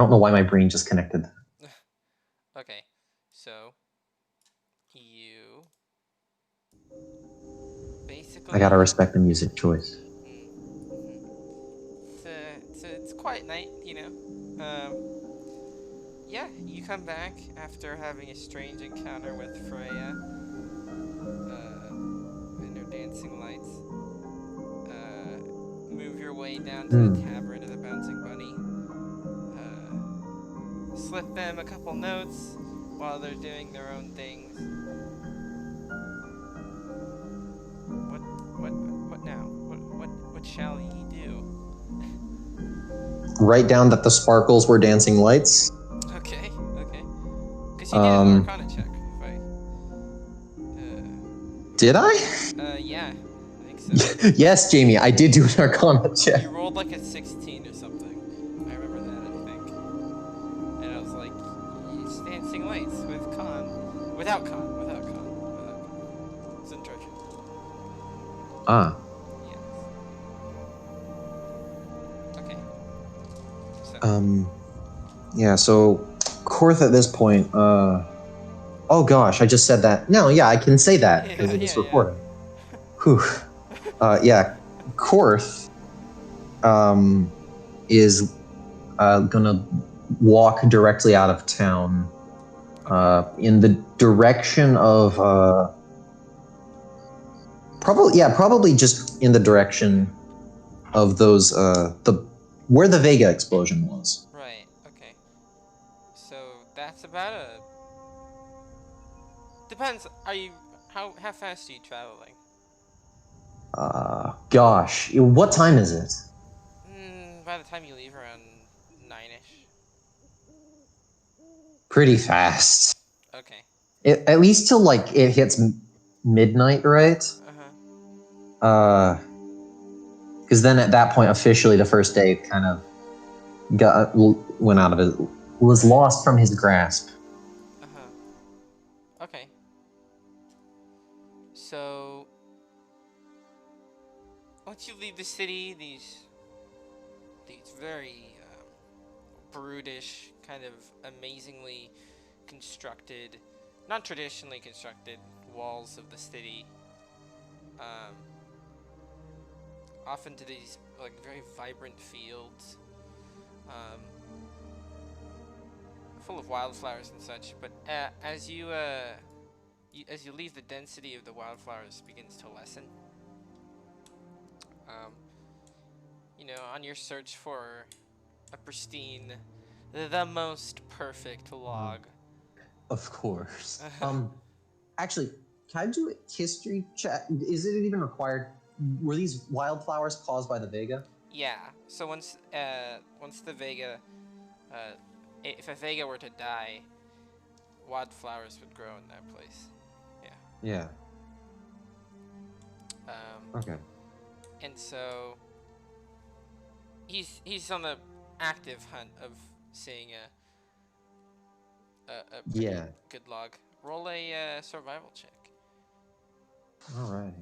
don't know why my brain just connected that. Okay, so you I gotta basically. respect the music choice. Mm-hmm. It's a quiet night, you know. Yeah, you come back after having a strange encounter with Freya, uh, and her dancing lights. Uh, Move your way down to the Hmm. tavern of the Bouncing Bunny. Uh, Slip them a couple notes while they're doing their own things. What, what, what now? What shall ye do? Write down that the sparkles were dancing lights. Okay, okay. Because you did an Um, Arcana check, if I. did I? Yeah, I think so. Yes, Jamie, I did do an Arcana check. You rolled like a 16 or something. I remember that, I think. And I was like, it's dancing lights with con. Without con. Without con. Without con. It's in treasure. Ah. Yes. Okay. So. Yeah. So, Korth at this point. Oh gosh, I just said that. No, yeah, I can say that because Yeah, of this yeah, yeah. recording. Whew. Yeah, Korth is gonna walk directly out of town Okay. in the direction of probably just in the direction of those the where the Vega explosion was. Right. Okay. So that's about a. Depends. Are you. How fast are you traveling? Gosh, what time is it? By the time you leave around 9ish. Pretty fast. Okay. At least till like it hits midnight, right? Uh huh. Because then at that point, officially, the first day kind of went out of it, was Right. lost from his grasp. Uh huh. Okay. So once you leave the city, these very brutish, kind of amazingly constructed, non traditionally constructed walls of the city, um, off into these like very vibrant fields, um, full of wildflowers and such. But as you leave, the density of the wildflowers begins to lessen. Um, on your search for a pristine, the most perfect log. Of course. Actually, can I do a history check? Is it even required? Were these wildflowers caused by the Vega? Yeah. So once the Vega, uh, if a Vega were to die, wildflowers would grow in that place. Yeah. Yeah. Um, Okay. and so he's on the active hunt of seeing a pretty Yeah. good log. Roll a survival check. All right.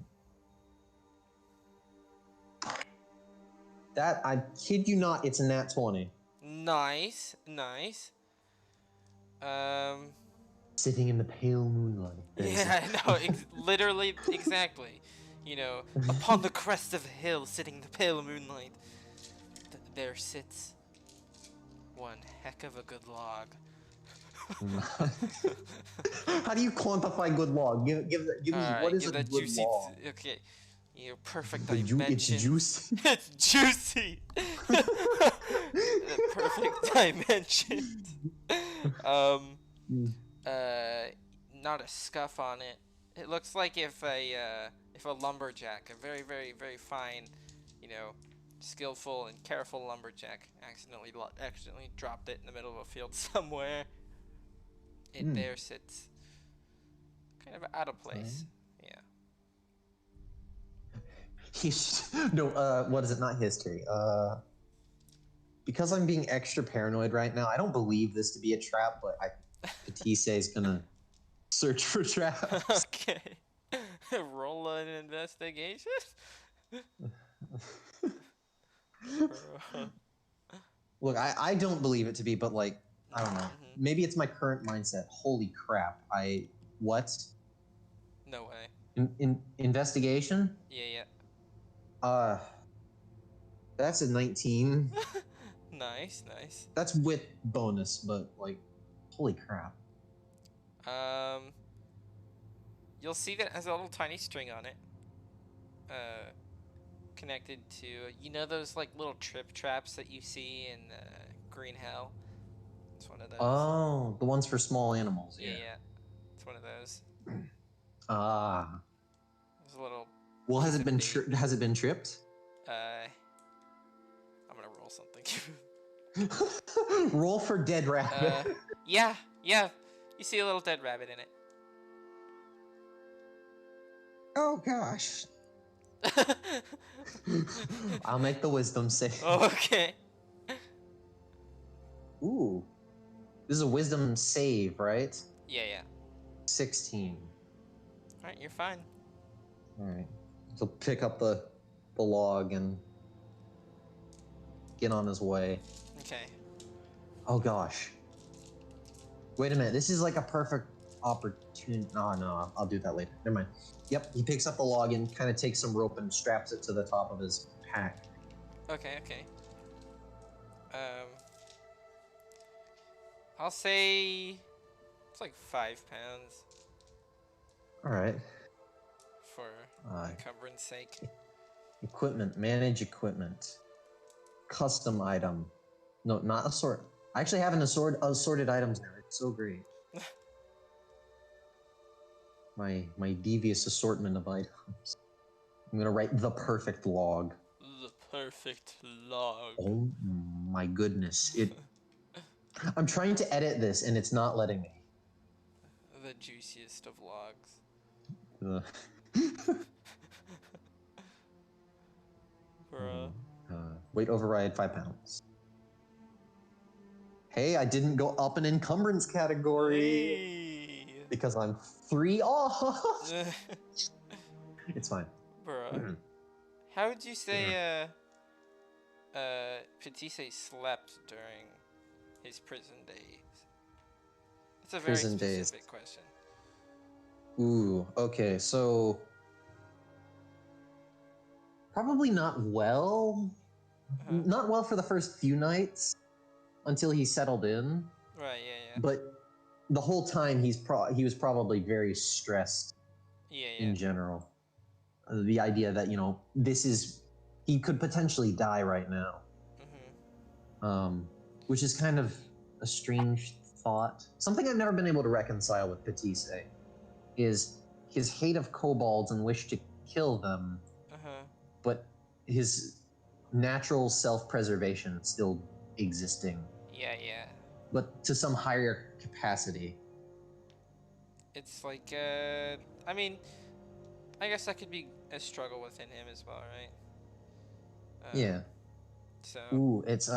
That I kid you not, it's a nat 20. Nice, nice. Um, Sitting in the pale moonlight. yeah, no, literally, exactly. Upon the crest of a hill, sitting in the pale moonlight, there sits one heck of a good log. How do you quantify good log? Give me what Alright, is give a that good juicy. log? Okay. Perfect It's dimensions. juicy. It's juicy! Perfect dimensions. Um, uh, Not a scuff on it. It looks like if a lumberjack, a very, very, very fine, you know, skillful and careful lumberjack, accidentally dropped it in the middle of a field somewhere. It Mm. there sits, kind of out of place. Yeah. No, what is it? Not history. Because I'm being extra paranoid right now, I don't believe this to be a trap, but Patisse is gonna search for traps. Okay. Roll an investigation. Look, I don't believe it to be, but like, I don't know. Mhm. Maybe it's my current mindset. Holy crap! What? No way. Investigation? Yeah, Uh, that's a 19. yeah. Nice, nice. That's with bonus, but like, holy crap! Um, you'll see that it has a little tiny string on it. Connected to those like little trip traps that you see in Green Hell. It's one of those. Oh, the ones for small animals. Yeah, Yeah. yeah. It's one of those. Ah. There's a little. Well, has piece it of been bait. has it been tripped? I'm gonna roll something. Roll for dead rabbit. Yeah, yeah. You see a little dead rabbit in it. Oh gosh. I'll make the wisdom save. Okay. Ooh. This is a wisdom save, right? Yeah, yeah. 16. All right, you're fine. All right. So pick up the log and get on his way. Okay. Oh gosh. Wait a minute. This is like a perfect opportunity. Oh no, I'll do that later. Never mind. Yep. He picks up the log and kind of takes some rope and straps it to the top of his pack. Okay, okay. I'll say it's like 5 pounds All right. for encumbrance sake. Equipment. Manage equipment. Custom item. No, not assort. I actually have assorted items now. It's so great. my devious assortment of items. I'm gonna write the perfect log. The perfect log. Oh my goodness! I'm trying to edit this and it's not letting me. The juiciest of logs. Bruh. Weight override 5 pounds. Hey, I didn't go up an encumbrance category because I'm 3 off. It's fine. Bruh. How would you say Petite slept during his prison days? That's a very Prison specific days. question. Ooh, okay, so probably not well. Not well for the first few nights until he settled in. Right, yeah, yeah. But the whole time he was probably very stressed Yeah, yeah. in general. The idea that, he could potentially die right now. Which is kind of a strange thought. Something I've never been able to reconcile with Petite is his hate of kobolds and wish to kill them, but his natural self-preservation still existing. Yeah, yeah. But to some higher capacity. It's like, I mean, I guess that could be a struggle within him as well, right? Yeah. So. Ooh, it's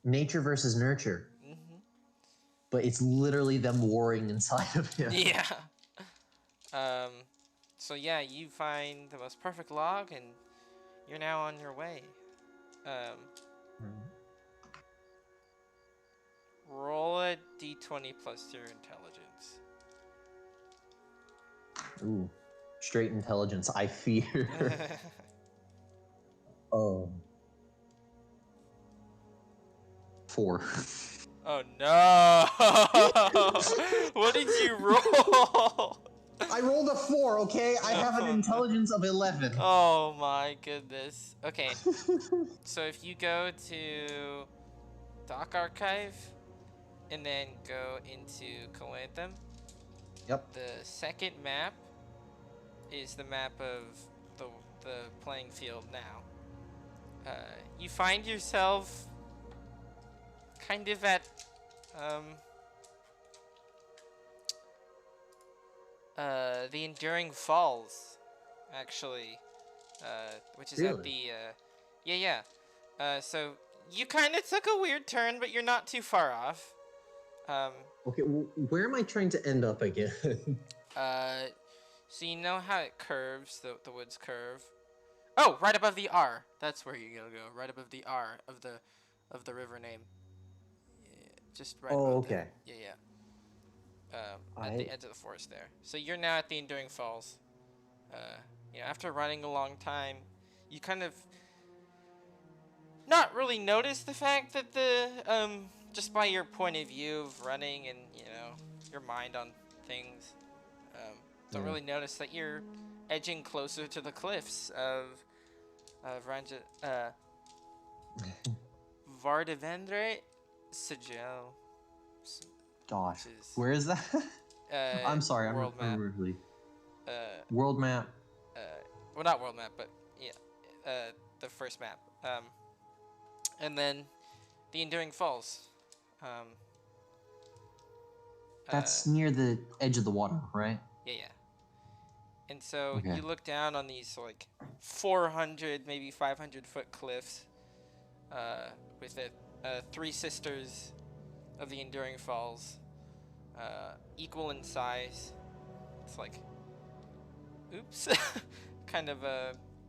nature versus nurture. But it's literally them warring inside of him. Yeah. So yeah, you find the most perfect log, and you're now on your way. Roll a d20 plus your intelligence. Ooh, straight intelligence. I fear. Oh. 4. Oh no! What did you roll? I rolled a 4, okay? I have an intelligence of 11. Oh my goodness. Okay. So if you go to Doc Archive and then go into Coanthum. Yep. The second map is the map of the playing field now. You find yourself kind of at the Enduring Falls, actually, which is really? at the yeah. So you kind of took a weird turn, but you're not too far off. Okay, where am I trying to end up again? So you know how it curves, the woods curve. Oh, right above the R. That's where you're gonna go. Right above the R of the river name. Just right Oh, above okay. them. Yeah, at the edge of the forest there. So you're now at the Enduring Falls. After running a long time, you kind of not really notice the fact that just by your point of view of running and your mind on things, don't really notice that you're edging closer to the cliffs of Vardavendre Sigil. Gosh, where is that? I'm sorry, world map. Really. World map. Well, not world map, but yeah, the first map. And then the Enduring Falls. That's near the edge of the water, right? Yeah. And so you look down on these like 400, maybe 500-foot cliffs, with it, three sisters of the Enduring Falls, equal in size. It's like, oops, kind of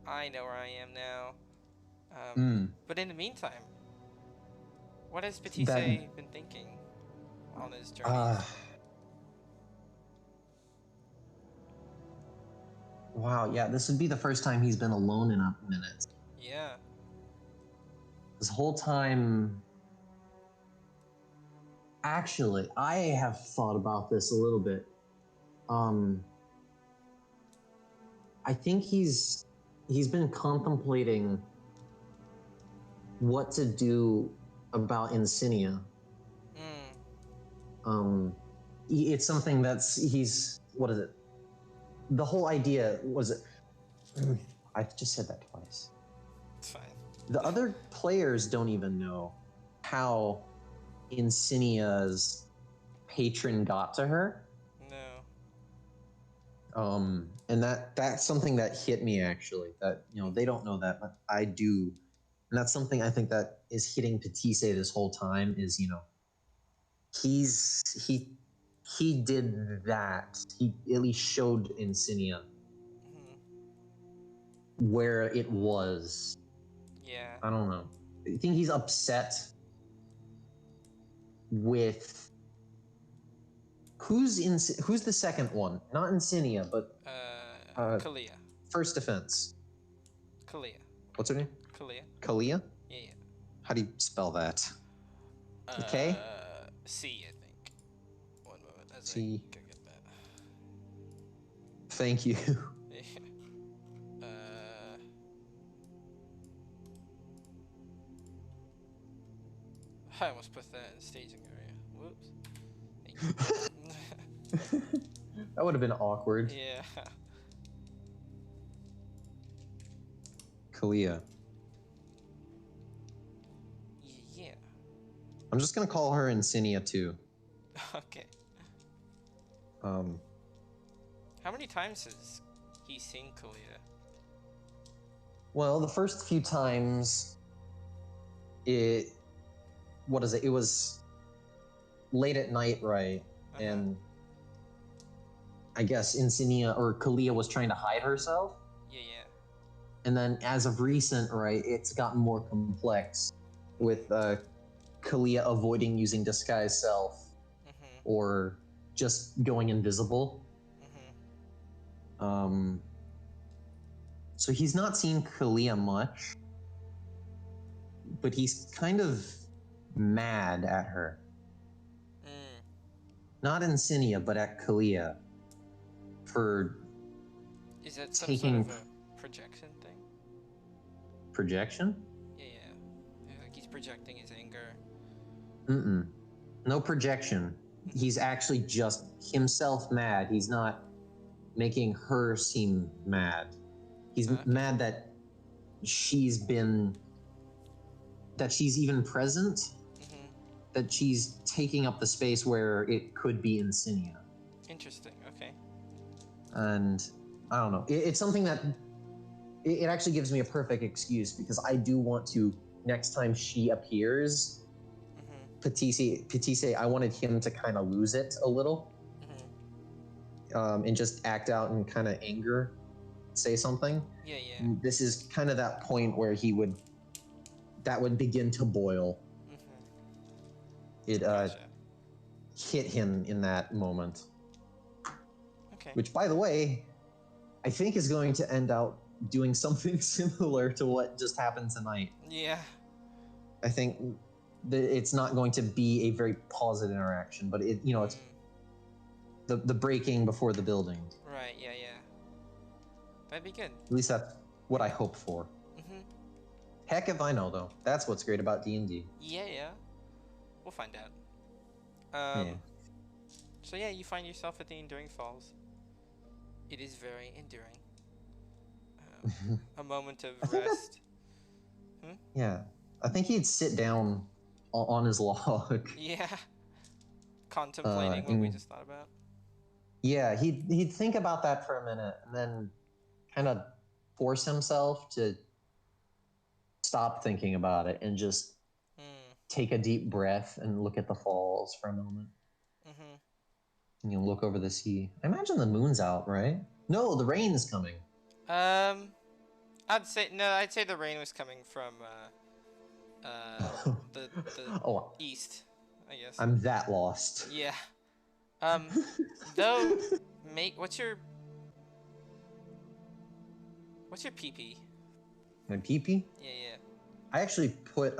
I know where I am now. But in the meantime, what has Petite been thinking on his journey? Wow, yeah, this would be the first time he's been alone in a minute. Yeah. This whole time... Actually, I have thought about this a little bit. I think he's been contemplating what to do about Insignia. It's something what is it? The whole idea was... I just said that twice. It's fine. The other players don't even know how Insignia's patron got to her. No. And that's something that hit me, actually. That, they don't know that, but I do. And that's something I think that is hitting Petite this whole time is, he did that. He at least showed Insignia where it was. Yeah. I don't know. I think he's upset with who's the second one? Not Insignia, but Kalia. First Defense. Kalia. What's her name? Kalia. Kalia? Yeah. How do you spell that? Okay. C, I think. One moment. C. I get that. Thank you. I almost put that in staging area. Whoops. That would have been awkward. Yeah. Kalia. Yeah. I'm just gonna call her Insignia too. Okay. How many times has he seen Kalia? Well, the first few times, it was late at night, right? And I guess Insignia or Kalia was trying to hide herself. Yeah. And then as of recent, right, it's gotten more complex with Kalia avoiding using disguise self or just going invisible. So he's not seen Kalia much, but he's kind of mad at her. Not Insignia, but at Kalia for Is that some taking sort of a projection thing? Projection? Yeah. Like he's projecting his anger. No projection. He's actually just himself mad. He's not making her seem mad. He's mad that she's even present, that she's taking up the space where it could be Insignia. Interesting, okay. And I don't know. It's something that it actually gives me a perfect excuse because I do want to, next time she appears, Petite, I wanted him to kind of lose it a little. And just act out in kind of anger, say something. Yeah. This is kind of that point where that would begin to boil. It Gotcha. hit him in that moment. Okay. Which, by the way, I think is going to end out doing something similar to what just happened tonight. Yeah. I think it's not going to be a very positive interaction, but it's the breaking before the building. Right. Yeah. That'd be good. At least that's what I hope for. Heck if I know, though. That's what's great about D&D. Yeah. We'll find out. Yeah. So yeah, you find yourself at the Enduring Falls. It is very enduring. A moment of rest. Yeah. I think he'd sit down on his log. Yeah. Contemplating what we just thought about. Yeah, he'd think about that for a minute and then kind of force himself to stop thinking about it and just take a deep breath and look at the falls for a moment. And you look over the sea. I imagine the moon's out, right? No, the rain is coming. I'd say the rain was coming from the east, I guess. I'm that lost. Yeah. Though, what's your PP? My PP? Yeah. I actually put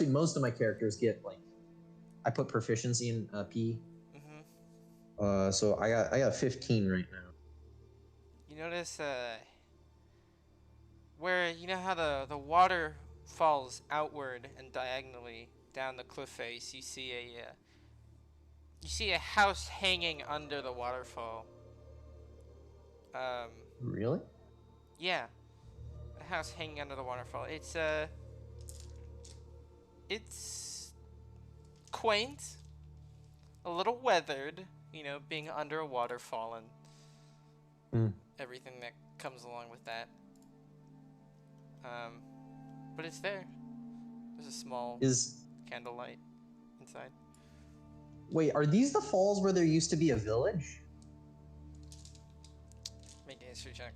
most of my characters get I put proficiency in P. So I got 15 right now. You notice where you know how the water falls outward and diagonally down the cliff face, you see a house hanging under the waterfall. Really? Yeah. A house hanging under the waterfall. It's quaint, a little weathered, being under a waterfall and everything that comes along with that. But it's there. There's a small candlelight inside. Wait, are these the falls where there used to be a village? Make a history check.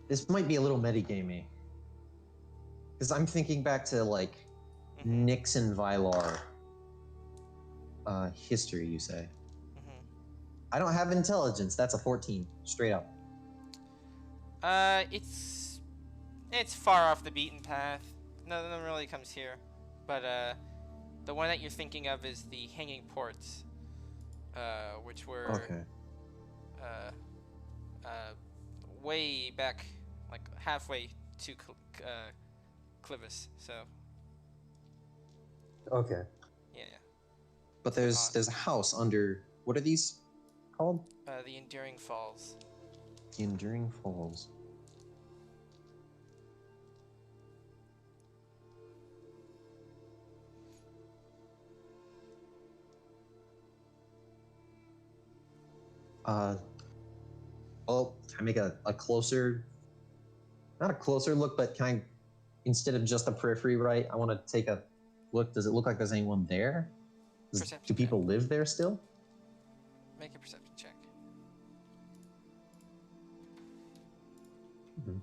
This might be a little metagamey. Because I'm thinking back to Nyx and Vylar history, you say. I don't have intelligence. That's a 14, straight up. It's far off the beaten path. Nothing really comes here. But the one that you're thinking of is the Hanging Ports, which were way back, like halfway to Clivis. So. Okay. Yeah. But there's a house under. What are these called? The Enduring Falls. The Enduring Falls. Well, can I make a closer, not a closer look, but instead of just a periphery, right? I want to take a look. Does it look like there's anyone there? Do people live there still? Make a perception check. Mm-hmm.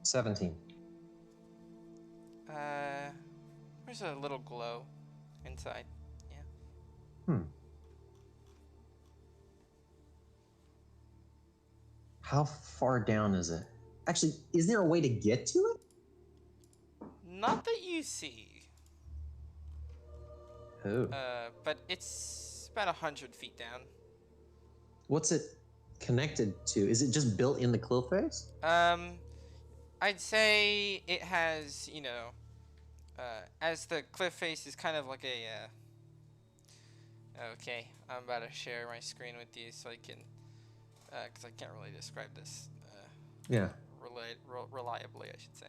17. There's a little glow inside. Yeah. How far down is it? Actually, is there a way to get to it? Not that you see. Oh. But it's about 100 feet down. What's it connected to? Is it just built in the cliff face? I'd say it has, as the cliff face is kind of like a, okay, I'm about to share my screen with you so I can, because I can't really describe this, reliably, I should say.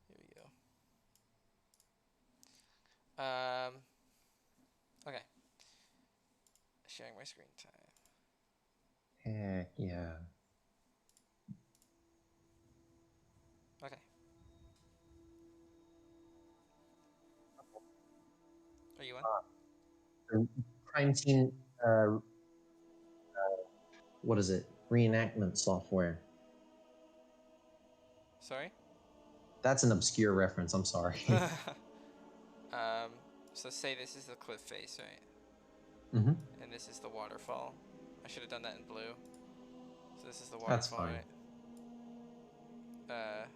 Here we go. Okay. Sharing my screen time. Heck yeah. Okay. Are you on? The crime scene. What is it? Reenactment software. Sorry? That's an obscure reference. I'm sorry. So say this is the cliff face, right? Mm-hmm. And this is the waterfall. I should have done that in blue. So this is the That's waterfall, fine. right?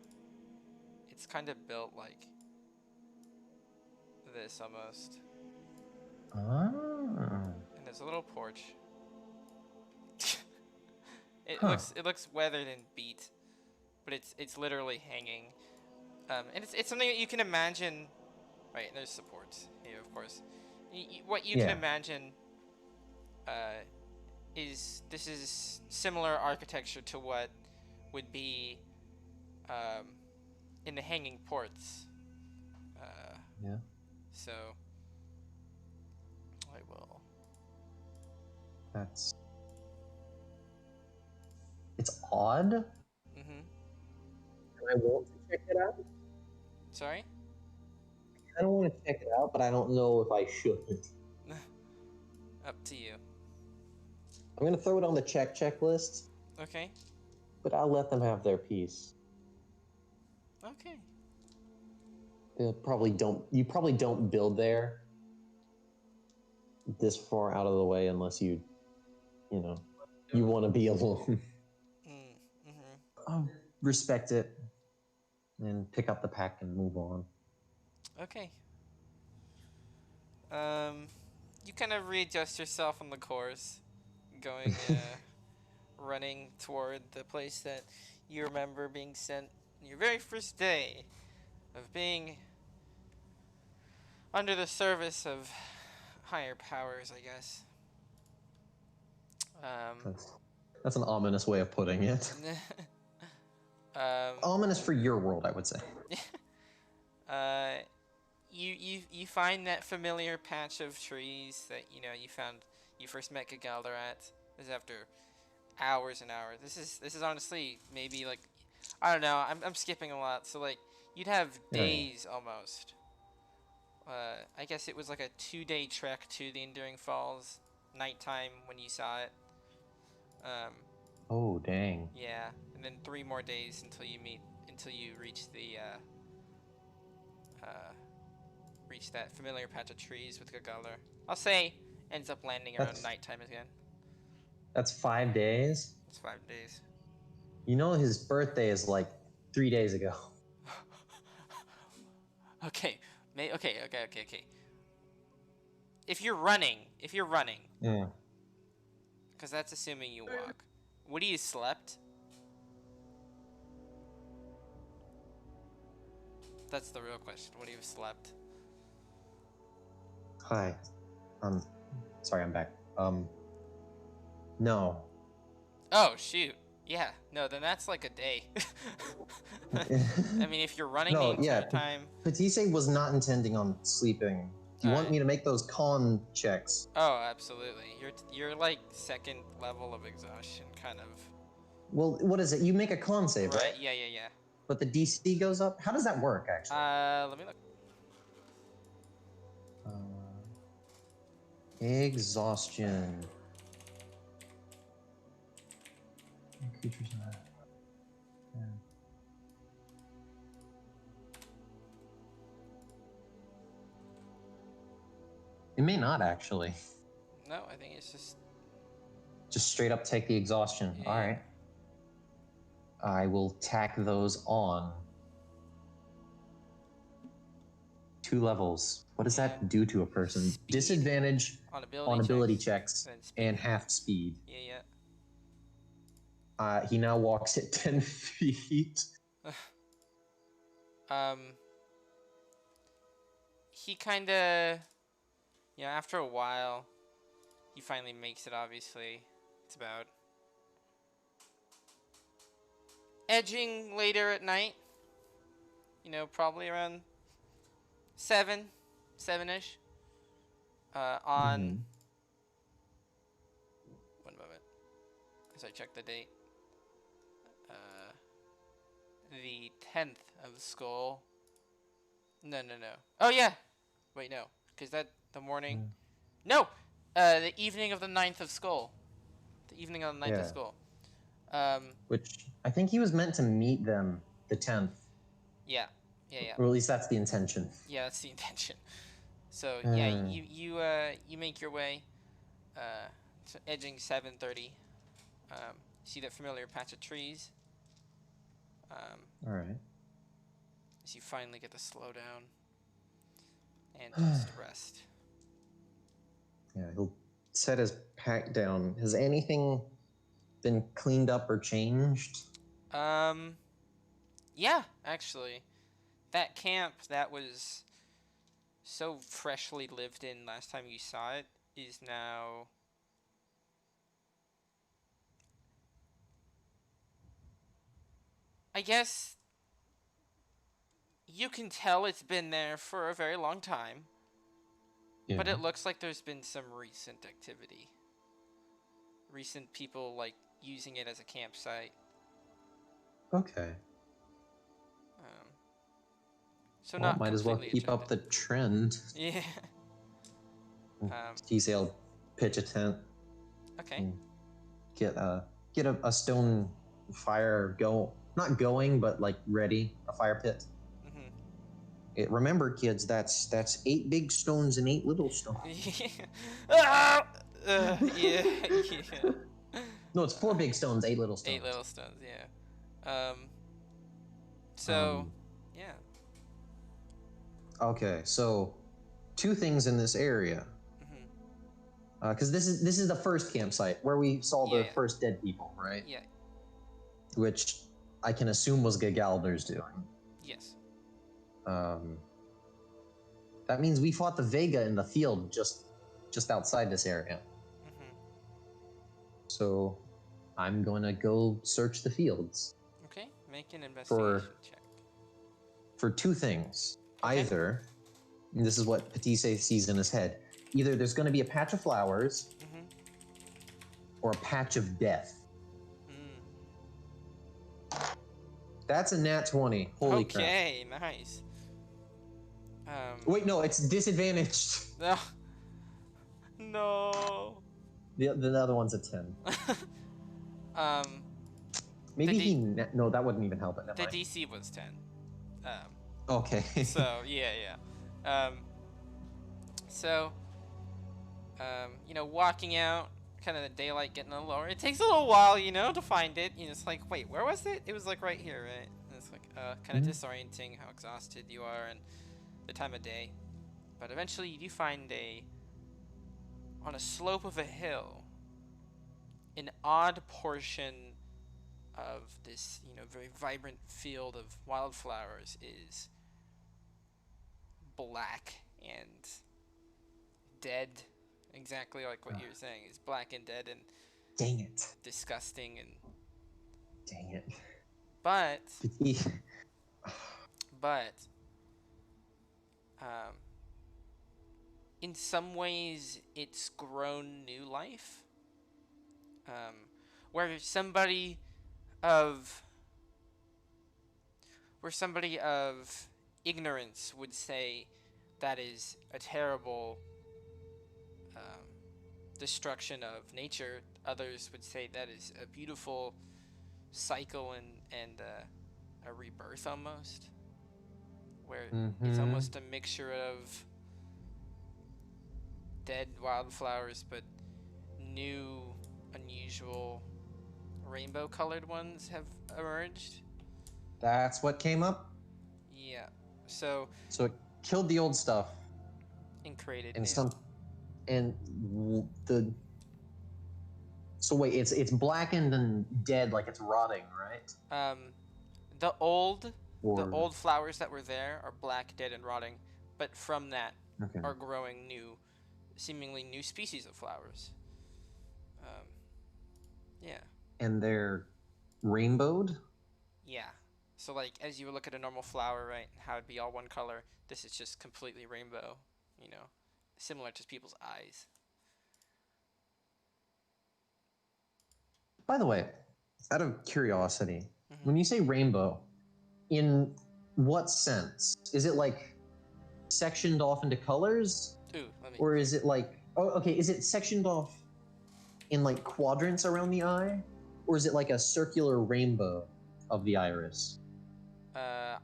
It's kind of built like this almost. Ah. And there's a little porch. It Huh. looks weathered and beat, but it's literally hanging. And it's something that you can imagine. Right, there's supports here, of course. What you can imagine is this is similar architecture to what would be in the hanging ports. Yeah. So I will. It's odd. Mhm. I want to check it out. Sorry? I don't want to check it out, but I don't know if I should. Up to you. I'm gonna throw it on the checklist. Okay. But I'll let them have their piece. Okay. You probably don't build there this far out of the way unless you want to be alone. I'll respect it and pick up the pack and move on. Okay. You kind of readjust yourself on the course, going, running toward the place that you remember being sent your very first day of being under the service of higher powers, I guess. That's an ominous way of putting it. Ominous for your world, I would say. You find that familiar patch of trees that you first met Gagalder at. This is after hours and hours. This is honestly maybe like, I don't know. I'm skipping a lot. So like you'd have days almost. I guess it was like a 2-day trek to the Enduring Falls, nighttime when you saw it. Oh dang. Yeah, and then 3 more days until you reach the reach that familiar patch of trees with Gagalder. I'll say ends up landing around nighttime again. That's 5 days? It's 5 days. You know his birthday is like 3 days ago. Okay. If you're running. Yeah. Because that's assuming you walk. What do you slept? That's the real question. What do you slept? Hi. Sorry, I'm back. No. Oh, shoot. Yeah. No, then that's like a day. I mean, if you're running the entire time... Patisse was not intending on sleeping. Do you want me to make those con checks? Oh, absolutely. You're like 2nd level of exhaustion, kind of. Well, what is it? You make a con save, right? Yeah. But the DC goes up? How does that work, actually? Let me look. Exhaustion. Creatures not. Yeah. It may not actually. No, I think it's just straight up take the exhaustion. Yeah. All right. I will tack those on. 2 levels. What does that do to a person? Speed. Disadvantage on ability checks and half speed. Yeah. He now walks at 10 feet. He kind of, after a while, he finally makes it, obviously. It's about edging later at night. Probably around 7-ish. On... One moment. As I check the date. The 10th of Skull. No. Oh, yeah. Wait, no. because the morning. Mm. No, the evening of the 9th of Skull. The evening of the 9th of Skull. Which I think he was meant to meet them the 10th. Yeah. Or at least that's the intention. Yeah, that's the intention. So yeah, you make your way, edging 7:30. See that familiar patch of trees. All right. As you finally get to slow down and just rest. Yeah, he'll set his pack down. Has anything been cleaned up or changed? Yeah, actually. That camp that was so freshly lived in last time you saw it is now... I guess you can tell it's been there for a very long time. Yeah. But it looks like there's been some recent activity. Recent people, like, using it as a campsite. Okay. So well, not might as well keep up the trend. Yeah. T-Sale pitch a tent. Okay. Get a stone fire not going, but like ready, a fire pit. Mm-hmm. Remember, kids, that's 8 big stones and 8 little stones. Yeah. No, it's 4 big stones, 8 little stones. 8 little stones, yeah. Yeah. Okay, so 2 things in this area. Because this is the first campsite where we saw the first dead people, right? Yeah. Which I can assume was Gagaldur's doing. Yes. That means we fought the Vega in the field just outside this area. So I'm going to go search the fields. Okay, make an investigation check. For 2 things. Okay. Either, and this is what Patisse sees in his head, either there's going to be a patch of flowers or a patch of death. That's a nat 20. Holy crap. Okay, nice. Wait, no, it's disadvantaged. No. No. The other one's a 10. Maybe no, that wouldn't even help it. The DC was 10. Okay. So, yeah. Walking out, kind of the daylight getting a little lower. It takes a little while, to find it. It's like, wait, where was it? It was like right here, right? And it's like kind of disorienting how exhausted you are and the time of day. But eventually you do find on a slope of a hill, an odd portion of this, very vibrant field of wildflowers is black and dead, exactly like what you're saying. It's black and dead and dang it, disgusting and dang it. But in some ways, it's grown new life. Where somebody of ignorance would say that is a terrible destruction of nature, others would say that is a beautiful cycle and a rebirth almost, where it's almost a mixture of dead wildflowers but new, unusual, rainbow-colored ones have emerged. That's what came up? Yeah. So it killed the old stuff. And created new. So wait, it's blackened and dead, like it's rotting, right? The old flowers that were there are black, dead, and rotting, but from that are growing seemingly new species of flowers. Yeah. And they're rainbowed? Yeah. So like as you would look at a normal flower, right, how it'd be all one color, this is just completely rainbow, similar to people's eyes. By the way, out of curiosity, when you say rainbow, in what sense? Is it like sectioned off into colors? Ooh, let me. Or is it like, oh, okay, is it sectioned off in like quadrants around the eye? Or is it like a circular rainbow of the iris?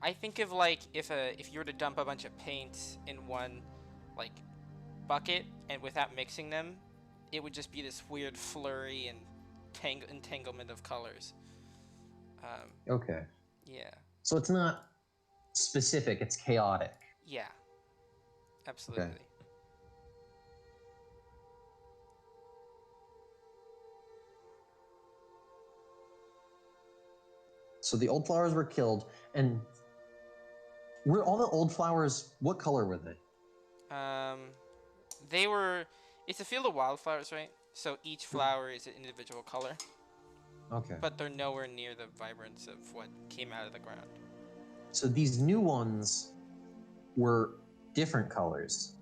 I think of like if you were to dump a bunch of paints in one like bucket and without mixing them, it would just be this weird flurry and entanglement of colors. Okay. Yeah. So it's not specific, it's chaotic. Yeah. Absolutely. Okay. So the old flowers were killed, and were all the old flowers, what color were they? They were. It's a field of wildflowers, right? So each flower is an individual color. Okay. But they're nowhere near the vibrance of what came out of the ground. So these new ones were different colors,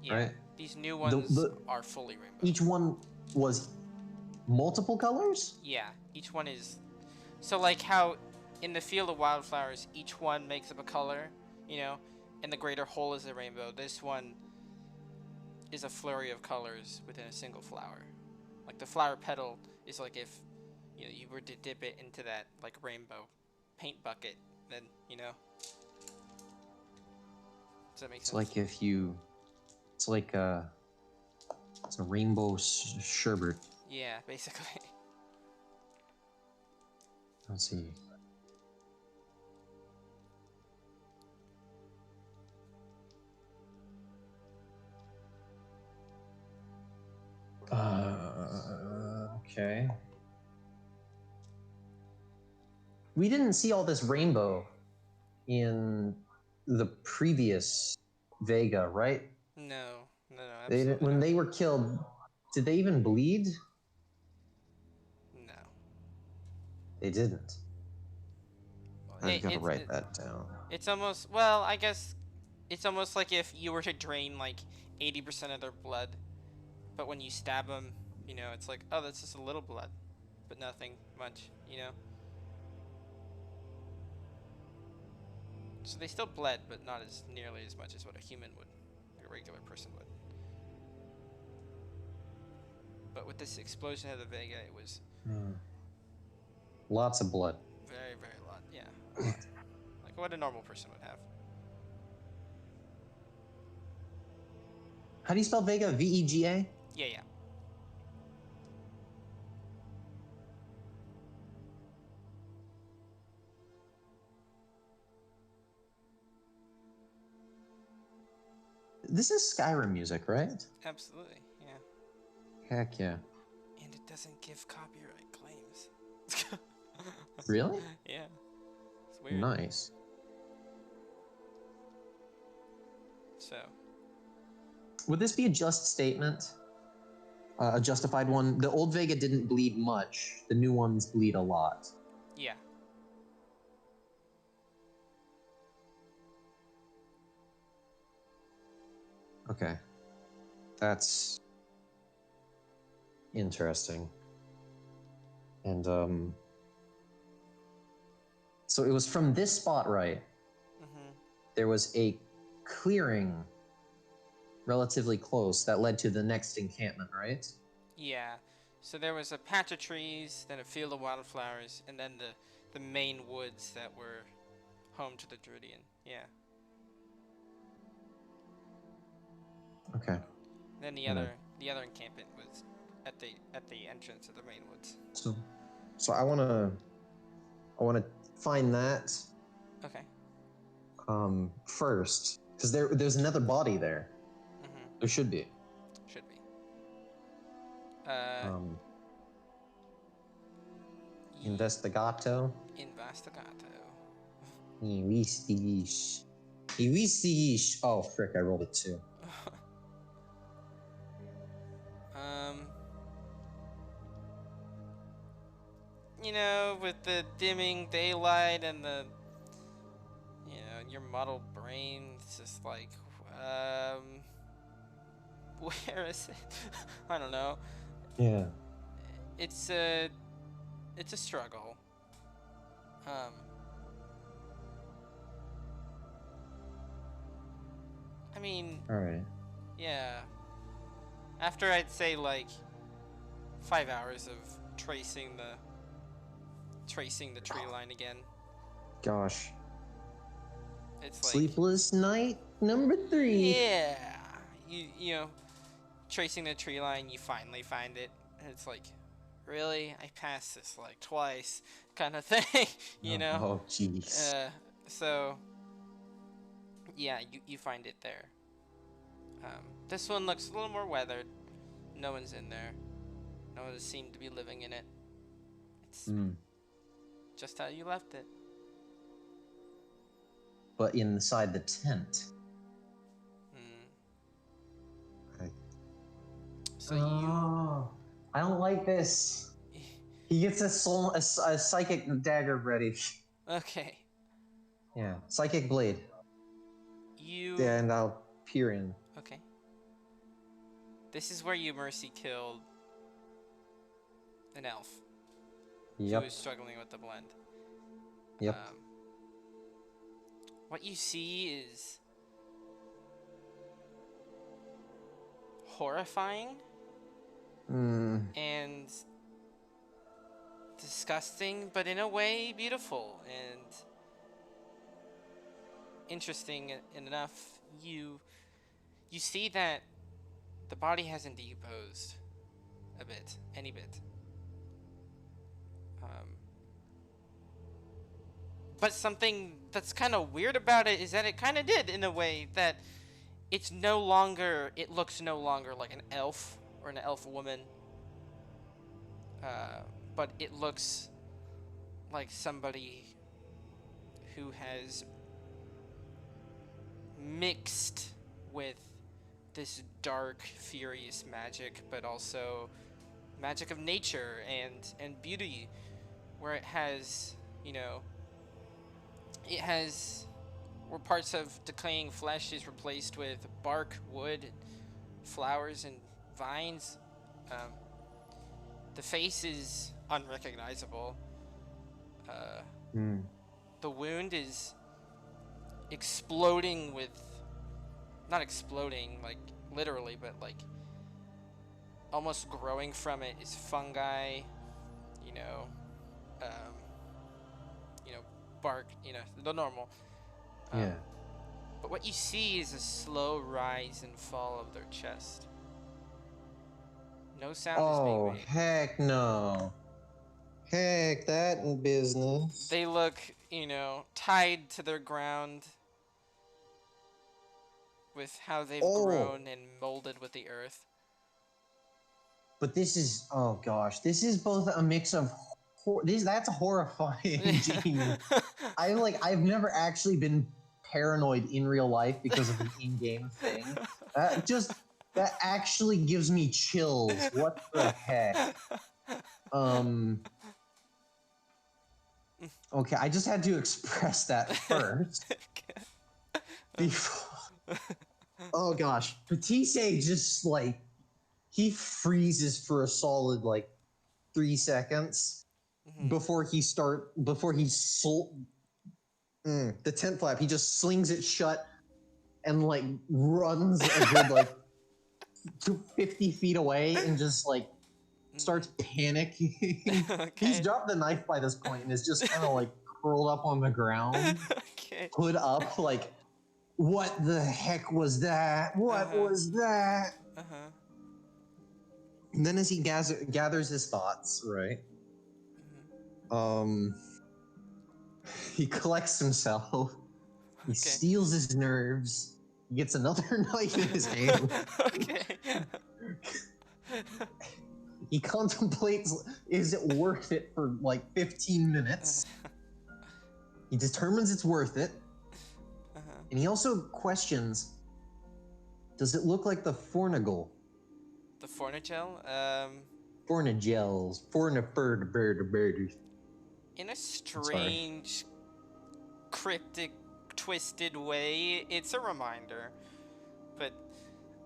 yeah, right? These new ones are fully rainbow. Each one was multiple colors? Yeah, each one is. So like how in the field of wildflowers, each one makes up a color, you know, and the greater whole is a rainbow. This one is a flurry of colors within a single flower. Like the flower petal is like if you were to dip it into that like rainbow paint bucket, then Does that make sense? It's like if you, it's like it's a rainbow sherbet. Yeah, basically. Let's see. Okay. We didn't see all this rainbow in the previous Vega, right? No, Absolutely when they were killed, did they even bleed? No. They didn't. I've got to write that down. It's almost, well, I guess it's almost like if you were to drain like 80% of their blood, but when you stab them, it's like, oh, that's just a little blood, but nothing much, So they still bled, but not as nearly as much as what a human would, like a regular person would. But with this explosion of the Vega, it was lots of blood. Very, very lot, yeah. A lot. Like what a normal person would have. How do you spell Vega? V-E-G-A? Yeah, yeah. This is Skyrim music, right? Absolutely, yeah. Heck yeah. And it doesn't give copyright claims. Really? Yeah. It's weird. Nice. So. Would this be a just statement? A justified one? The old Vega didn't bleed much. The new ones bleed a lot. Yeah. Okay. That's interesting. And so it was from this spot, right? Mm-hmm. There was a clearing relatively close that led to the next encampment, right? Yeah. So there was a patch of trees, then a field of wildflowers, and then the main woods that were home to the Druidian. Yeah. Okay. Then the other encampment was at the entrance of the main woods. So I wanna find that. Okay. First, because there's another body there. Mm-hmm. There should be. Should be. Investigato. Investigish. Oh, frick, I rolled a 2. With the dimming daylight and the, your muddled brain, it's just like, where is it? I don't know. Yeah. It's a struggle. I mean, all right. Yeah. After I'd say like 5 hours of tracing the tree line again. Gosh. It's like sleepless night number 3. Yeah. You know, tracing the tree line, you finally find it. And it's like, really? I passed this like twice kind of thing, you know? Oh, jeez. So yeah, you find it there. This one looks a little more weathered. No one's in there. No one seemed to be living in it. It's just how you left it. But inside the tent. So you... I don't like this. He gets a psychic dagger ready. Okay. Yeah, psychic blade. Yeah, and I'll peer in. Okay. This is where you mercy killed an elf. Yep. Who was struggling with the blend. Yep. What you see is horrifying and disgusting, but in a way beautiful and interesting enough. You see that the body hasn't decomposed any bit. But something that's kind of weird about it is that it kind of did, in a way, that it looks no longer like an elf or an elf woman, but it looks like somebody who has mixed with this dark, furious magic, but also magic of nature and beauty, where it has, where parts of decaying flesh is replaced with bark, wood, flowers, and vines. The face is unrecognizable. The wound is exploding with, not exploding like literally, but like almost growing from it is fungi, bark, the normal. Yeah. But what you see is a slow rise and fall of their chest. No sound is being made. Oh, heck no. Heck that in business. They look, tied to their ground with how they've grown and molded with the earth. But this is, oh gosh, this is both a mix of that's horrifying, Gene. I've never actually been paranoid in real life because of an in-game thing. That actually gives me chills. What the heck? Okay, I just had to express that first. Oh gosh, Patisse just he freezes for a solid 3 seconds before he the tent flap. He just slings it shut and runs a good 50 feet away and just starts panicking. Okay. He's dropped the knife by this point and is just kind of curled up on the ground, hood up, what the heck was that? What was that? And then as he gathers his thoughts, right? He collects himself. He steals his nerves. He gets another knife in his hand. He contemplates, is it worth it for 15 minutes? He determines it's worth it. And he also questions, does it look like the Fornagel? The Fornagel? Fornagels. In a strange, cryptic, twisted way, it's a reminder. But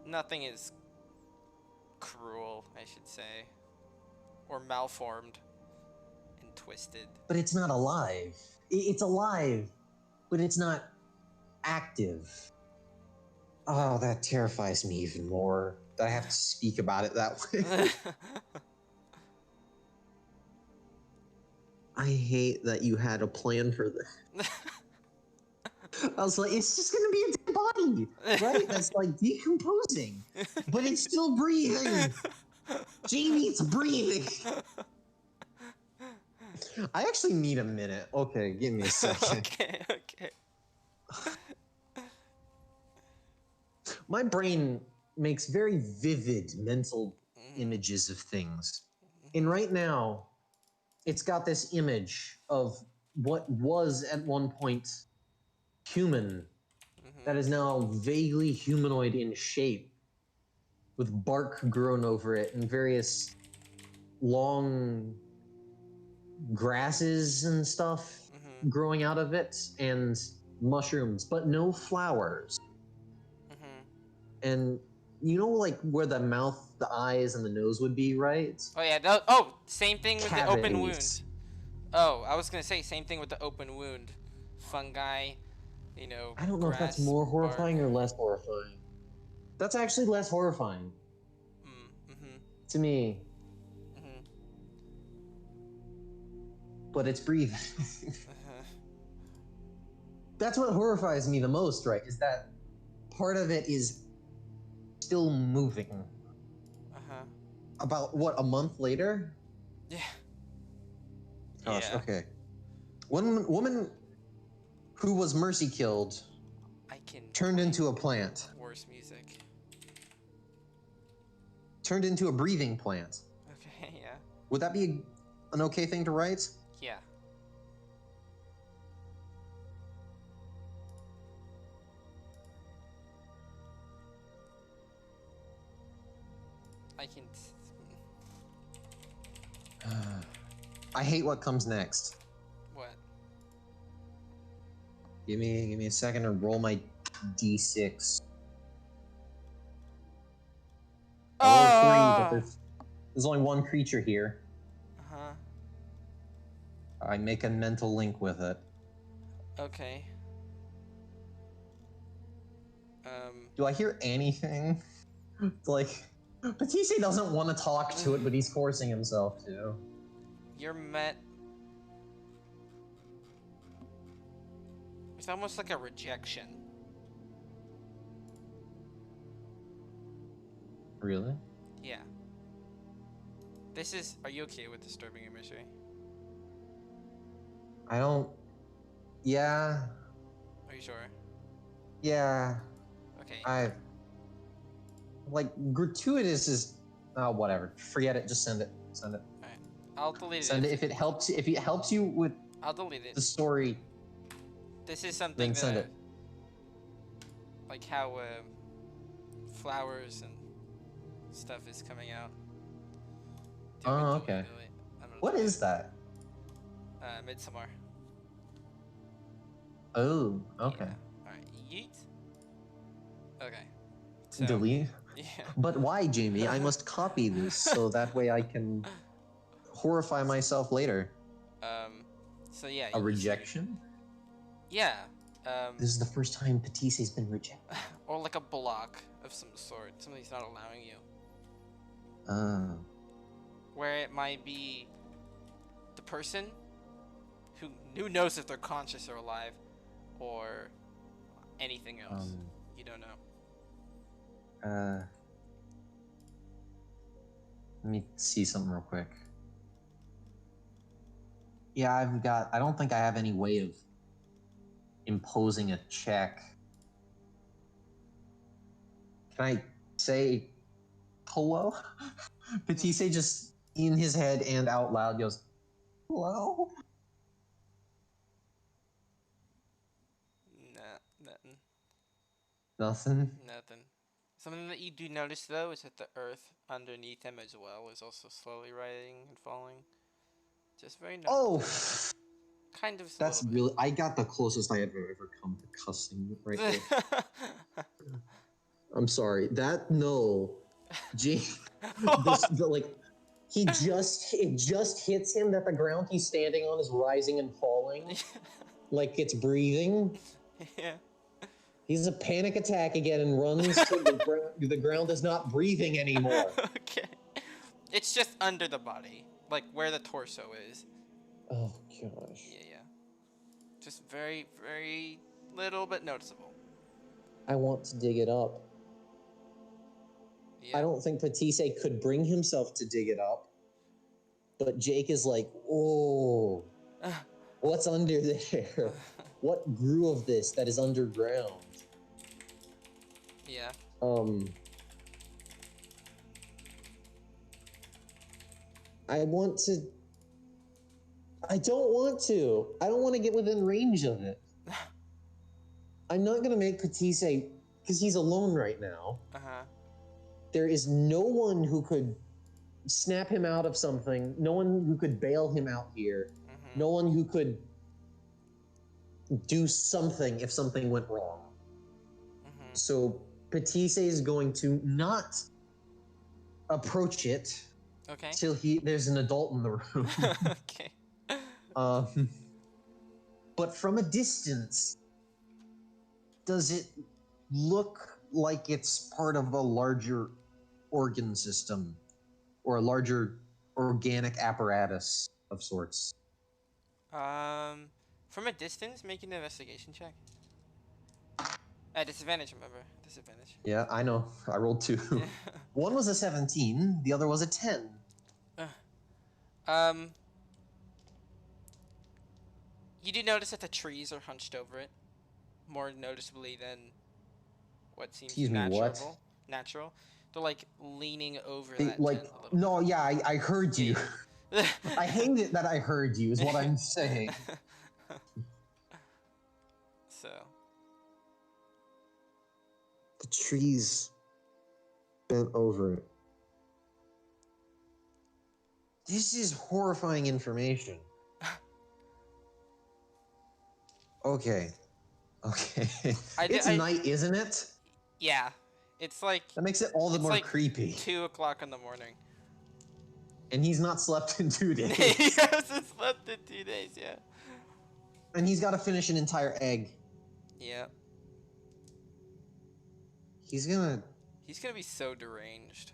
nothing is cruel, I should say. Or malformed and twisted. But it's not alive. It's alive, but it's not active. Oh, that terrifies me even more. That I have to speak about it that way. I hate that you had a plan for this. I was like, it's just gonna be a dead body, right? That's like decomposing, but it's still breathing. Jamie, it's breathing. I actually need a minute. Okay, give me a second. Okay. My brain makes very vivid mental images of things. And right now, it's got this image of what was at one point human that is now vaguely humanoid in shape, with bark grown over it and various long grasses and stuff growing out of it, and mushrooms, but no flowers. And you know, like where the mouth, the eyes, and the nose would be, right? Oh yeah. Same thing with the open wound. Oh, I was gonna say same thing with the open wound. Fungi, you know. I don't know if that's more horrifying or less horrifying. That's actually less horrifying. To me. But it's breathing. That's what horrifies me the most, right? Is that part of it is still moving. About what, a month later? Yeah. Gosh, yeah. Okay. One woman who was mercy killed turned into a plant. Worse music. Turned into a breathing plant. Okay, yeah. Would that be an okay thing to write? Yeah. I can... I hate what comes next. What? Give me a second to roll my d6. I rolled 3, but there's only one creature here. I make a mental link with it. Okay. Do I hear anything? Like, Batiste doesn't want to talk to it, but he's forcing himself to. You're met. It's almost like a rejection. Really? Yeah. This is... Are you okay with disturbing imagery? I don't... Yeah. Are you sure? Yeah. Okay. Like, gratuitous is... Oh, whatever. Forget it. Just send it. Send it. Alright. I'll delete it. Send it if it helps you with... I'll delete it. The story. This is something then send it. Like how flowers and stuff is coming out. Oh, okay. What is that? Midsommar. Oh, okay. Yeah. Alright, yeet. Okay. So, delete? Yeah. But why, Jamie? I must copy this so that way I can horrify myself later. So yeah. A rejection? Yeah. This is the first time Patise's been rejected. Or like a block of some sort. Somebody's not allowing you. Where it might be the person who knows if they're conscious or alive, or anything else. You don't know. Let me see something real quick. Yeah, I don't think I have any way of imposing a check. Can I say hello? Patisse just in his head and out loud goes, hello? Nah, nothing. Nothing? Nothing. Something that you do notice though is that the earth underneath him as well is also slowly rising and falling. Just very nice. Oh! Kind of. That's really... I got the closest I have ever come to cussing right there. I'm sorry. No. Gee, it just hits him that the ground he's standing on is rising and falling. Like it's breathing. Yeah. He's a panic attack again and runs to the ground is not breathing anymore. Okay. It's just under the body, like where the torso is. Oh gosh. Yeah. Just very, very little but noticeable. I want to dig it up. Yeah. I don't think Patisse could bring himself to dig it up. But Jake is like, oh, what's under there? What grew of this that is underground? Yeah. I don't want to. I don't want to get within range of it. I'm not going to make Patisse, because he's alone right now. There is no one who could snap him out of something. No one who could bail him out here. No one who could do something if something went wrong. So Patisse is going to not approach it till there's an adult in the room. Okay. But from a distance, does it look like it's part of a larger organ system or a larger organic apparatus of sorts? From a distance, make an investigation check. At disadvantage, remember. Disadvantage. Yeah, I know. I rolled 2. One was a 17, the other was a 10. You do notice that the trees are hunched over it, more noticeably than what seems natural. They're like leaning over that like tent a little no, bit. yeah, I heard you. I hate it that I heard you is what I'm saying. So the trees bent over it. This is horrifying information. Okay. It's night, isn't it? Yeah. It's like... That makes it all the more like creepy. 2 o'clock in the morning. And he's not slept in 2 days. He hasn't slept in 2 days, yeah. And he's got to finish an entire egg. Yeah. He's gonna be so deranged.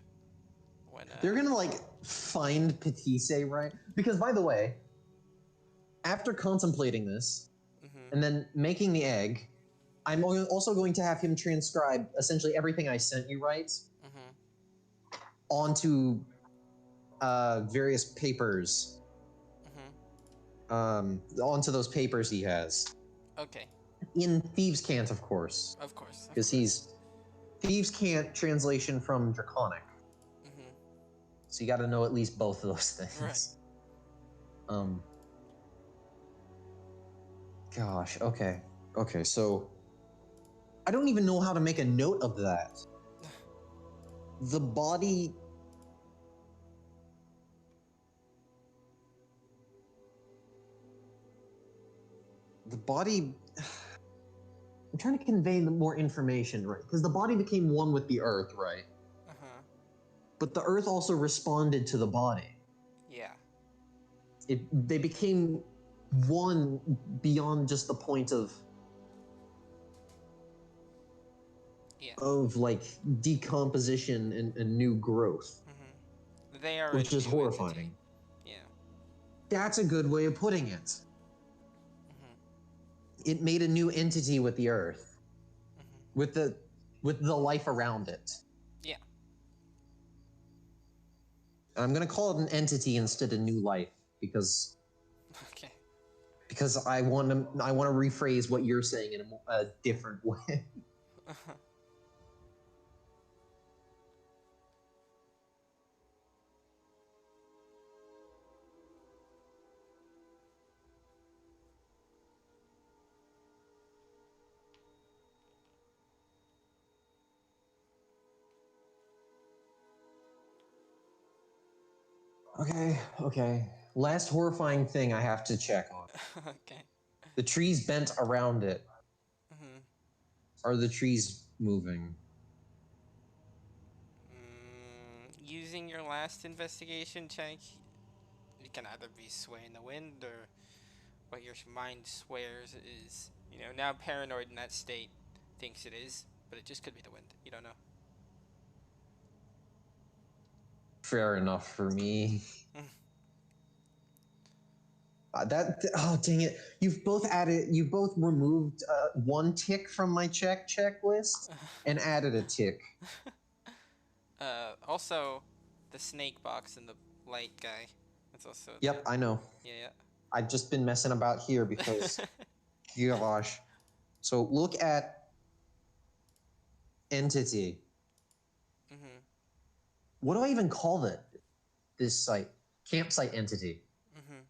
When, They're gonna, like, find Patisse, right? Because, by the way, after contemplating this, and then making the egg, I'm also going to have him transcribe essentially everything I sent you, right? Onto various papers. Onto those papers he has. Okay. In Thieves' Cant, of course. Of course. Because he's... Thieves' Cant translation from Draconic. So you gotta know at least both of those things. Right. Gosh, okay. Okay, so... I don't even know how to make a note of that. The body... The body... I'm trying to convey more information, right? Because the body became one with the earth, right? But the earth also responded to the body. Yeah. They became one beyond just the point of... of, like, decomposition and new growth. They are which is horrifying. Entity. Yeah. That's a good way of putting it. It made a new entity with the earth. With the life around it. Yeah. I'm gonna call it an entity instead of new life, because... Okay. Because I want to rephrase what you're saying in a different way. Okay. Last horrifying thing I have to check on. Okay. The trees bent around it. Are the trees moving? Using your last investigation check, it can either be sway in the wind, or what your mind swears is, now paranoid in that state, thinks it is, but it just could be the wind. You don't know. Fair enough for me. Oh dang it! You've both removed one tick from my checklist and added a tick. Also, the snake box and the light guy. That's also. Yep, I know. Yeah. I've just been messing about here because, gosh. So look at entity. Mm-hmm. What do I even call this site? Campsite entity. Mm-hmm.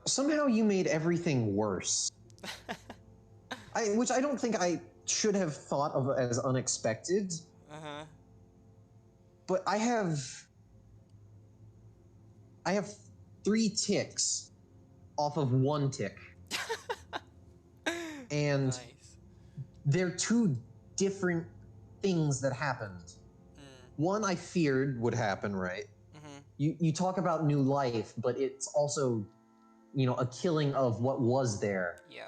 Somehow you made everything worse. Which I don't think I should have thought of as unexpected. Uh-huh. But I have 3 ticks off of 1 tick. And nice. they're 2 different things that happened. One I feared would happen, right? Mm-hmm. You talk about new life, but it's also, a killing of what was there. Yeah.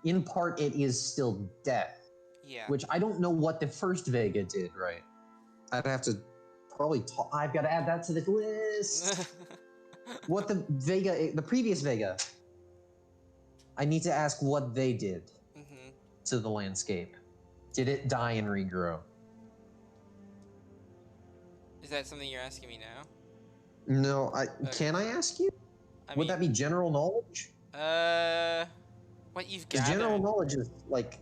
In part, it is still death. Yeah. Which I don't know what the first Vega did, right? I'd have to probably I've got to add that to the list. What the previous Vega, I need to ask what they did to the landscape. Did it die and regrow? Is that something you're asking me now? No, can I ask you? Would that be general knowledge? What you've gathered? General knowledge is like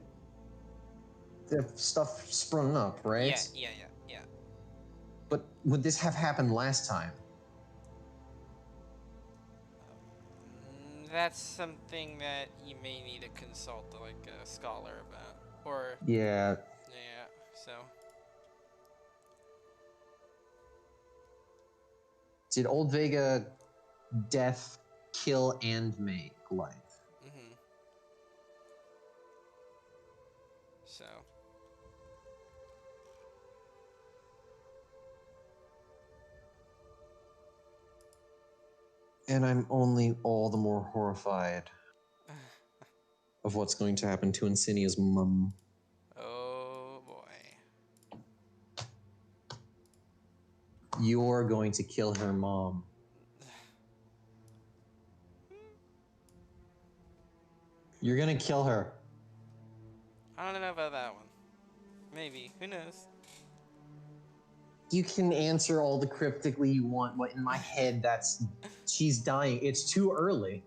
the stuff sprung up, right? Yeah. But would this have happened last time? That's something that you may need to consult like a scholar about, or yeah. So, did Old Vega death kill and make life? So. And I'm only all the more horrified of what's going to happen to Insinia's mum. Oh boy. You're going to kill her mom. You're gonna kill her. I don't know about that one. Maybe. Who knows? You can answer all the cryptically you want, but in my head, she's dying. It's too early.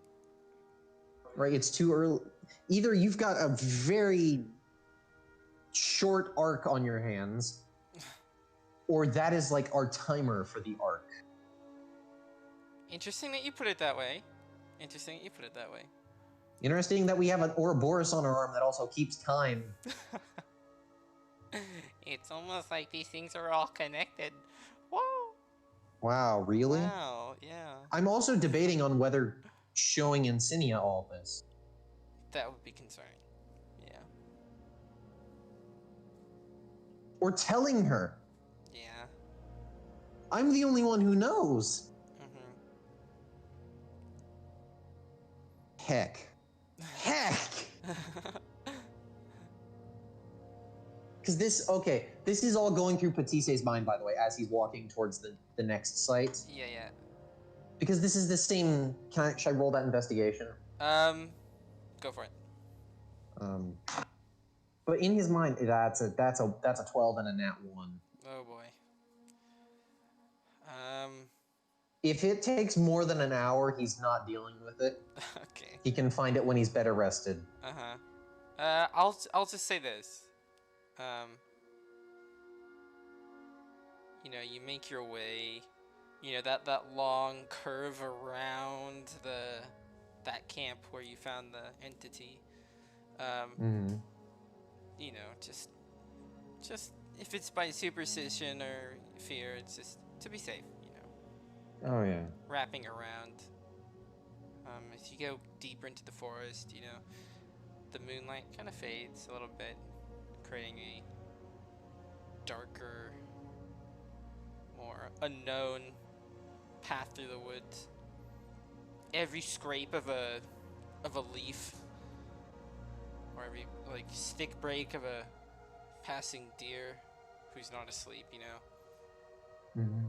Right? It's too early. Either you've got a very short arc on your hands, or that is like our timer for the arc. Interesting that you put it that way. Interesting that we have an Ouroboros on our arm that also keeps time. It's almost like these things are all connected. Whoa! Wow, really? Wow, yeah. I'm also debating on whether showing Insinia all this. That would be concerning. Yeah. Or telling her. Yeah. I'm the only one who knows. Heck. Because this is all going through Patisse's mind, by the way, as he's walking towards the next site. Yeah. Because this is the same. Should I roll that investigation? Go for it. But in his mind, that's a 12 and a nat 1. Oh boy. If it takes more than an hour, he's not dealing with it. Okay. He can find it when he's better rested. I'll just say this. You make your way, that long curve around that camp where you found the entity. Just if it's by superstition or fear, it's just to be safe, Oh yeah. Wrapping around. As you go deeper into the forest, the moonlight kind of fades a little bit, creating a darker or unknown path through the woods. Every scrape of a leaf, or every like stick break of a passing deer who's not asleep, you know. Mm-hmm.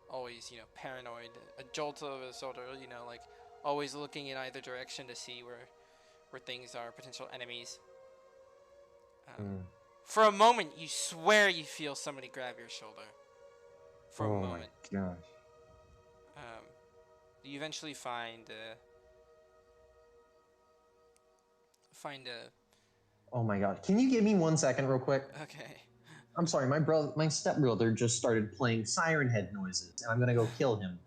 Always, you know, paranoid, a jolt of the shoulder, you know, like always looking in either direction to see where things are, potential enemies. For a moment, you swear you feel somebody grab your shoulder. For a moment. Oh my gosh. You eventually find Oh my god. Can you give me 1 second real quick? Okay. I'm sorry, my stepbrother just started playing siren head noises, and I'm gonna go kill him.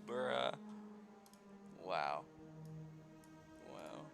Bruh. Wow. Wow.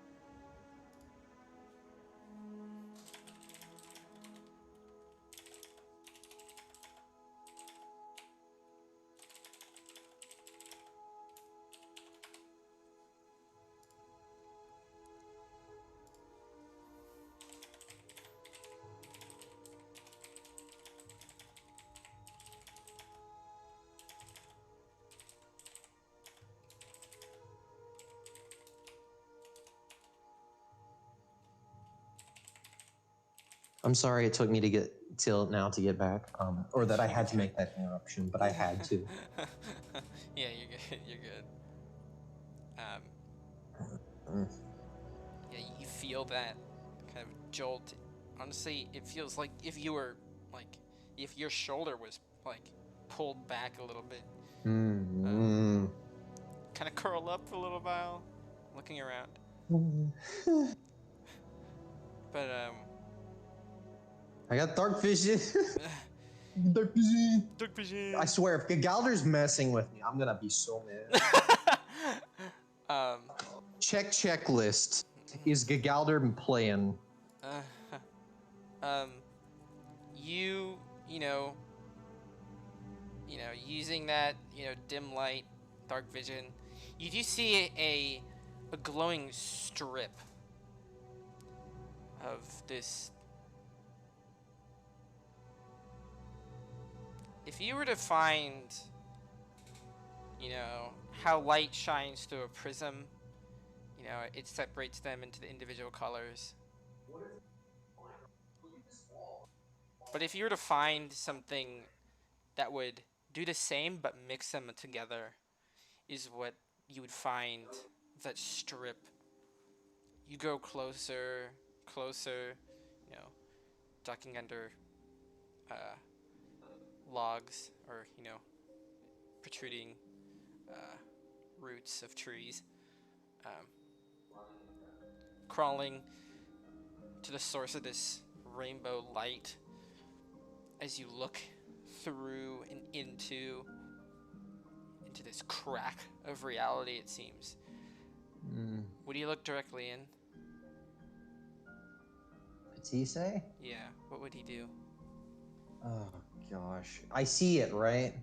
I'm sorry it took me to get till now to get back, or that I had to make that interruption, but I had to. Yeah, you're good. You're good. Yeah, you feel that kind of jolt. Honestly, it feels like if your shoulder was like pulled back a little bit. Kind of curl up for a little while, looking around. But I got dark vision. Dark vision. Dark vision. I swear, if Gagalder's messing with me, I'm gonna be so mad. Check checklist. Is Gagalder playing? You know, using that, dim light, dark vision, you do see a glowing strip of this. If you were to find, how light shines through a prism, it separates them into the individual colors. But if you were to find something that would do the same but mix them together, is what you would find that strip. You go closer, ducking under logs or, protruding roots of trees, crawling to the source of this rainbow light as you look through and into this crack of reality, it seems. Would you look directly in? Patisse? Yeah, what would he do? Oh gosh. I see it, right?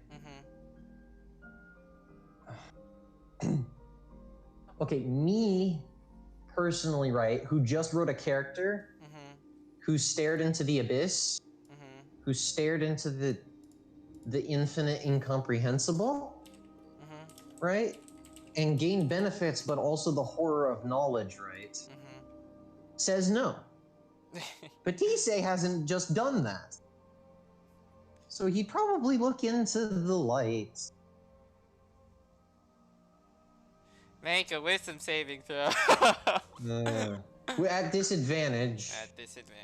Okay, me personally, right, who just wrote a character who stared into the abyss, who stared into the infinite incomprehensible, right? And gained benefits, but also the horror of knowledge, right? Says no. Patisse hasn't just done that. So he'd probably look into the light. Make a wisdom saving throw. At disadvantage. At disadvantage.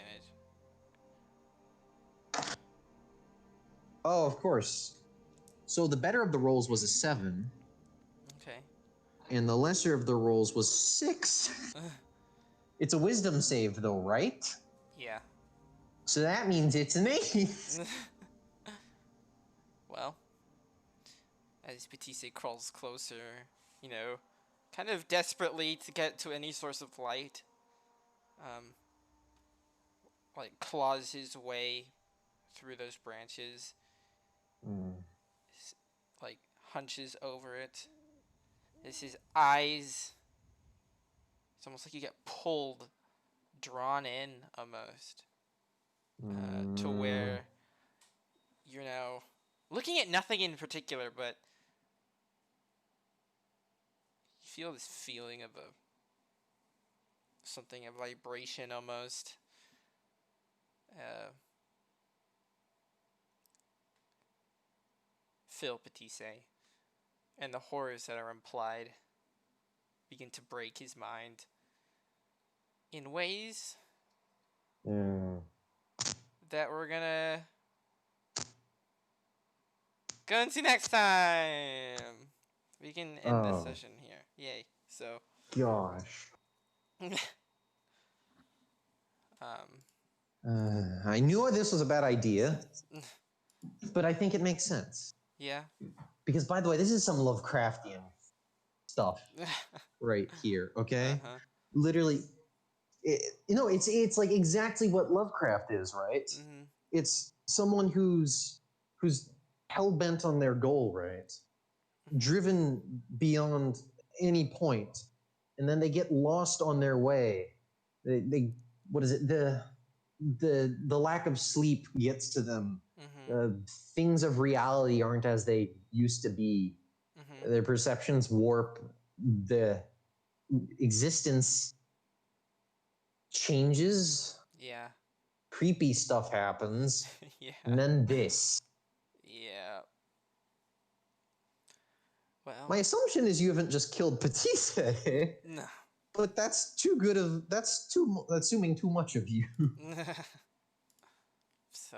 Oh, of course. So the better of the rolls was a 7. Okay. And the lesser of the rolls was 6. It's a wisdom save, though, right? Yeah. So that means it's an 8. Well, as Patisse crawls closer, kind of desperately to get to any source of light, claws his way through those branches, hunches over it, as his eyes It's almost like you get pulled, drawn in almost, to where you're now looking at nothing in particular, but you feel this feeling of a vibration almost. Phil Petisse and the horrors that are implied begin to break his mind in ways that we're gonna go into next time. We can end this session here. Yay. So. Gosh. I knew this was a bad idea, but I think it makes sense. Yeah. Because, by the way, this is some Lovecraftian stuff right here, okay? Literally, it's like exactly what Lovecraft is, right? Mm-hmm. It's someone who's hell-bent on their goal, right? Driven beyond any point, and then they get lost on their way. They what is it? The lack of sleep gets to them. Things of reality aren't as they used to be. Their perceptions warp. The existence changes. Yeah. Creepy stuff happens. Yeah. And then this. Yeah. Well. My assumption is you haven't just killed Petisse. No. But that's assuming too much of you. So.